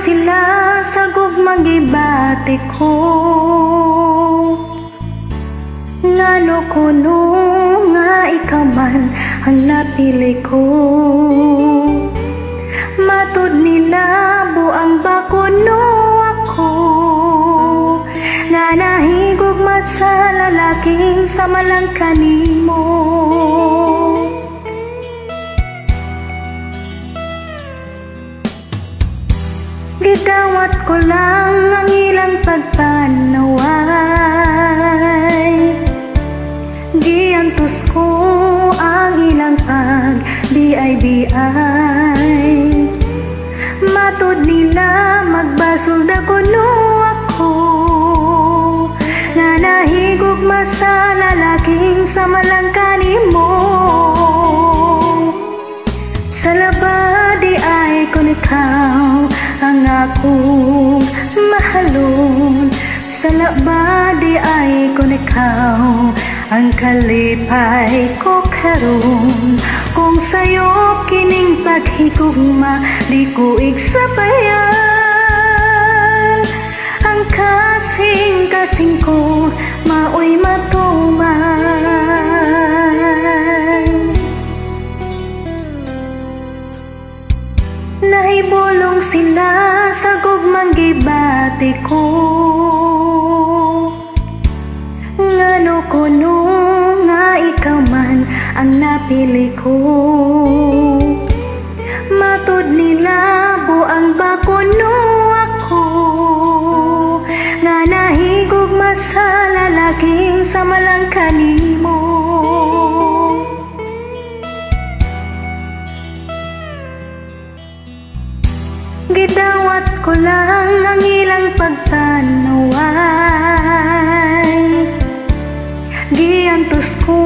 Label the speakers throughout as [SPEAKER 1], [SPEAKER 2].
[SPEAKER 1] sila sa gugmang gibati ko, ngano kuno nga ikaw man ang napili ko. Matud nila buang ba kuno ako, nga nahigugma sa lalaking sama lang kanimo. Gidawat ko lang ang ilang pagpanaway, giantos ko ang ilang pag-biay-biay. Matud nila magbasol da kuno ako, nga nahigugma sa lalaking sama lang kanimo. Sa labadi ay kun ikaw ang akong mahalon, sa labadi ay kun ikaw ang kalipay ko karon. Kung sa'yo kining paghigugma di ko igsabayan, ang kasing-kasing ko maoy matuman. Nahibulong sila sa gugmang gibati ko, ngano kuno nga ikaw man ang napili ko. Matud nila buang ba kuno ako, nga nahigugma sa lalaking sama lang kanimo. Gidawat ko lang ang ilang pagpanaway, giantos ko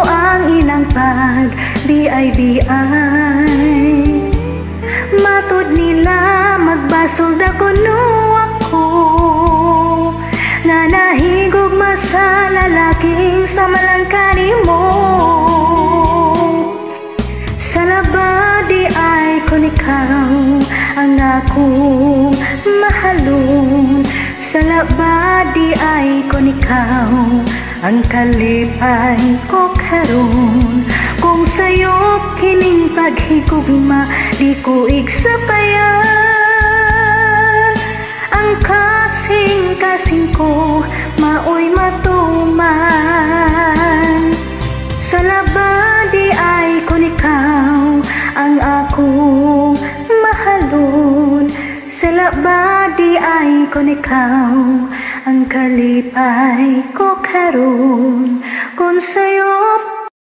[SPEAKER 1] ang ilang pag-biay-biay. Matud nila magbasol da kuno ako, nga nahigugma sa lalaking sama lang kanimo. Sa labadi ay kun ikaw ang akong mahalon, sa labadi ay kun ikaw ang kalipay ko karon. Kung sa'yo kining paghigugma di ko igsabayan, ang kasing-kasing ko maoy matuman. Sa labadi ay kun ikaw ang akong mahalon, sa labadi ay kun ikaw ang kalipay ko karon. Kung sa'yo